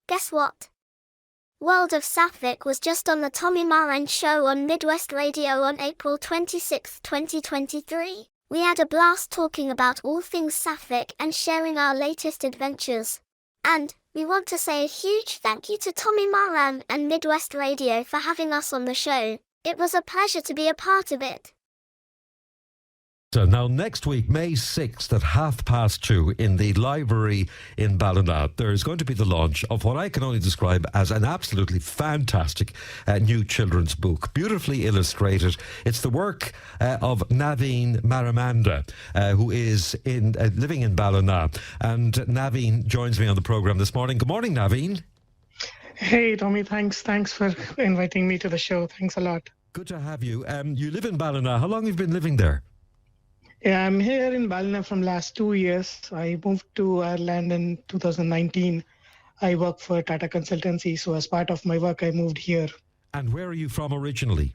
Guess what? World of Satvik was just on the Tommy Marren show on Midwest Radio on April 26, 2023. We had a blast talking about all things Satvik and sharing our latest adventures. And we want to say a huge thank you to Tommy Marren and Midwest Radio for having us on the show. It was a pleasure to be a part of it. So now next week, May 6th at 2:30 in the library in Ballina, there is going to be the launch of what I can only describe as an absolutely fantastic new children's book, beautifully illustrated. It's the work of Naveen Maremanda, who is living in Ballina. And Naveen joins me on the programme this morning. Good morning, Naveen. Hey, Tommy, thanks for inviting me to the show. Thanks a lot. Good to have you. You live in Ballina. How long have you been living there? Yeah, I'm here in Ballina from last 2 years. I moved to Ireland in 2019. I work for Tata Consultancy, so as part of my work, I moved here. And where are you from originally?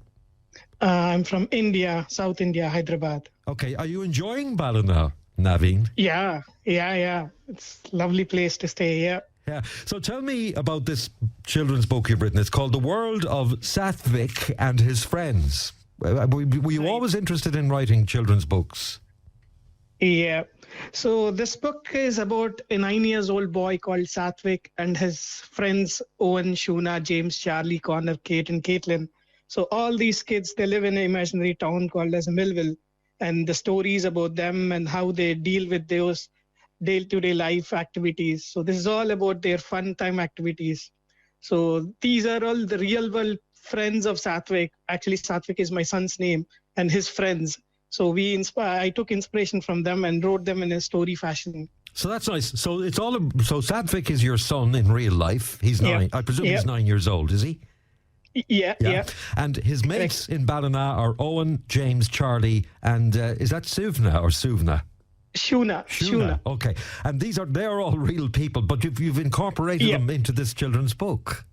I'm from India, South India, Hyderabad. Okay, are you enjoying Ballina, Naveen? Yeah. It's a lovely place to stay, yeah. Yeah. So tell me about this children's book you've written. It's called The World of Satvik and His Friends. Were you always interested in writing children's books? Yeah. So this book is about a 9-year-old boy called Satvik and his friends Owen, Shuna, James, Charlie, Connor, Kate, and Caitlin. So all these kids, they live in an imaginary town called as Millville. And the stories about them and how they deal with those day-to-day life activities. So this is all about their fun time activities. So these are all the real-world friends of Satvik. Actually, Satvik is my son's name, and his friends. So I took inspiration from them and wrote them in a story fashion. So that's nice. So so Satvik is your son in real life. He's 9. I presume he's 9 years old, is he? Yeah. And his mates in Ballina are Owen, James, Charlie, and is that Suvna or Suvna? Shuna. Okay. And they're all real people, but you've incorporated them into this children's book.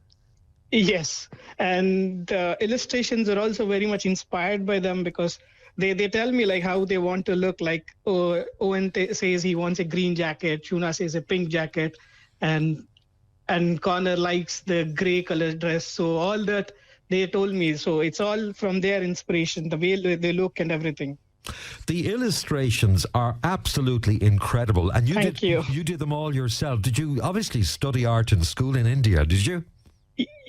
Yes, and the illustrations are also very much inspired by them because they tell me like how they want to look. Like Owen says he wants a green jacket, Shuna says a pink jacket, and Connor likes the grey color dress. So all that they told me. So it's all from their inspiration, the way they look and everything. The illustrations are absolutely incredible, and you did them all yourself. Did you obviously study art in school in India? Did you?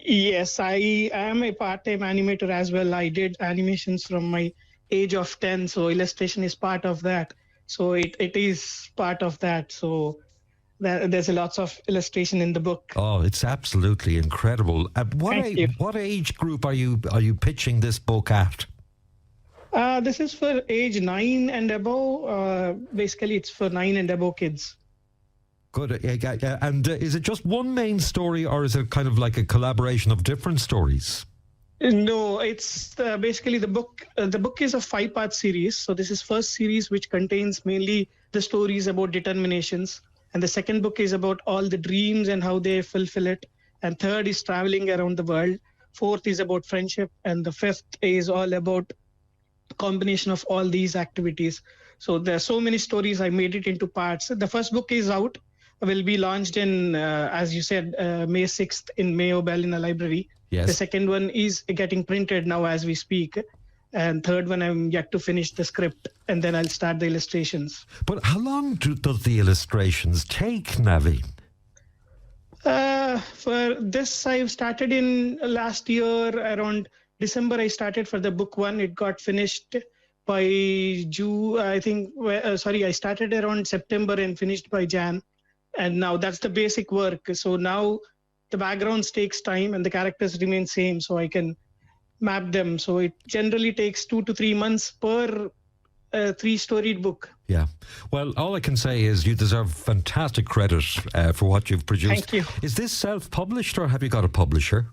Yes, I am a part-time animator as well. I did animations from my age of 10, so illustration is part of that. So it is part of that. So there's lots of illustration in the book. Oh, it's absolutely incredible. What age group are you pitching this book at? This is for age 9 and above. Basically, it's for 9 and above kids. Good. And is it just one main story, or is it kind of like a collaboration of different stories? No, it's basically the book. The book is a 5-part series. So this is first series, which contains mainly the stories about determinations. And the second book is about all the dreams and how they fulfill it. And third is traveling around the world. Fourth is about friendship. And the fifth is all about combination of all these activities. So there are so many stories. I made it into parts. The first book is out, will be launched in, as you said, May 6th in Mayo Ballina Library. Yes. The second one is getting printed now as we speak. And third one, I'm yet to finish the script, and then I'll start the illustrations. But how long does the illustrations take, Naveen? For this, I've started in last year, around December, I started for the book 1. It got finished by June, I think. I started around September and finished by Jan. And now that's the basic work. So now the backgrounds takes time and the characters remain same, so I can map them. So it generally takes 2 to 3 months per 3-storied book. Yeah. Well, all I can say is you deserve fantastic credit for what you've produced. Thank you. Is this self-published, or have you got a publisher?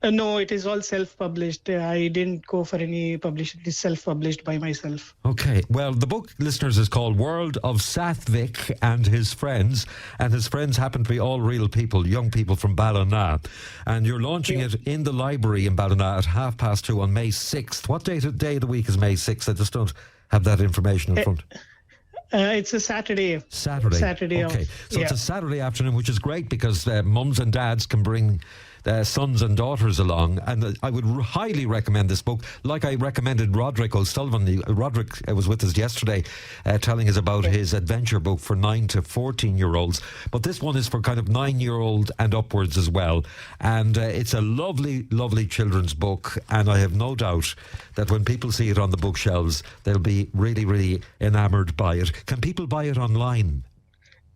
No, it is all self-published. I didn't go for any publisher. It is self-published by myself. Okay. Well, the book, listeners, is called World of Satvik and His Friends. And his friends happen to be all real people, young people from Ballina. And you're launching it in the library in Ballina at 2:30 on May 6th. What day of the week is May 6th? I just don't have that information in front. It's a Saturday. Saturday Okay. off. So it's Yeah. a Saturday afternoon, which is great because mums and dads can bring their sons and daughters along. And I would highly recommend this book. Like I recommended Roderick O'Sullivan. Roderick was with us yesterday telling us about his adventure book for 9 to 14-year-olds. But this one is for kind of 9-year-old and upwards as well. And it's a lovely, lovely children's book. And I have no doubt that when people see it on the bookshelves, they'll be really, really enamoured by it. Can people buy it online?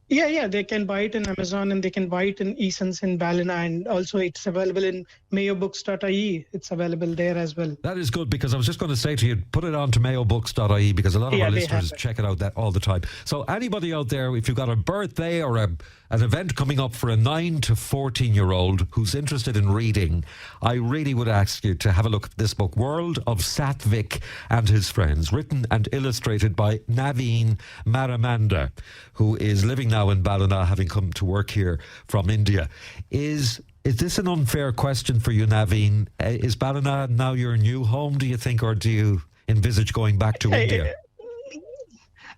Yeah, they can buy it in Amazon and they can buy it in eSense in Ballina, and also it's available in mayobooks.ie. It's available there as well. That is good, because I was just going to say to you, put it on to mayobooks.ie, because a lot of our they listeners have it. check it out all the time. So anybody out there, if you've got a birthday or an event coming up for a 9 to 14-year-old who's interested in reading, I really would ask you to have a look at this book, World of Satvik and His Friends, written and illustrated by Naveen Maremanda, who is living now in Ballina, having come to work here from India. Is this an unfair question for you, Naveen? Is Ballina now your new home, do you think, or do you envisage going back to India?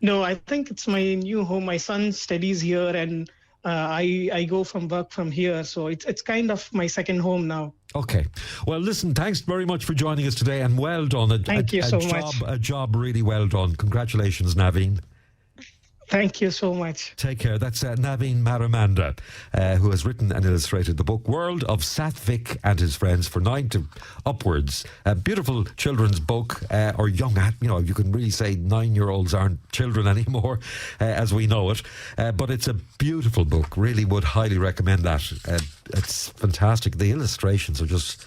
No, I think it's my new home. My son studies here, and I go from work from here, so it's kind of my second home now. Okay. Well, listen, thanks very much for joining us today, and well done. Thank you so much. A job really well done. Congratulations, Naveen. Thank you so much. Take care. That's Naveen Maremanda, who has written and illustrated the book World of Satvik and His Friends for 9 to upwards. A beautiful children's book, or young, you can really say 9-year-olds aren't children anymore, as we know it. But it's a beautiful book. Really would highly recommend that. It's fantastic. The illustrations are just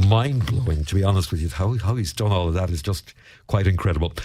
mind-blowing, to be honest with you. How he's done all of that is just quite incredible.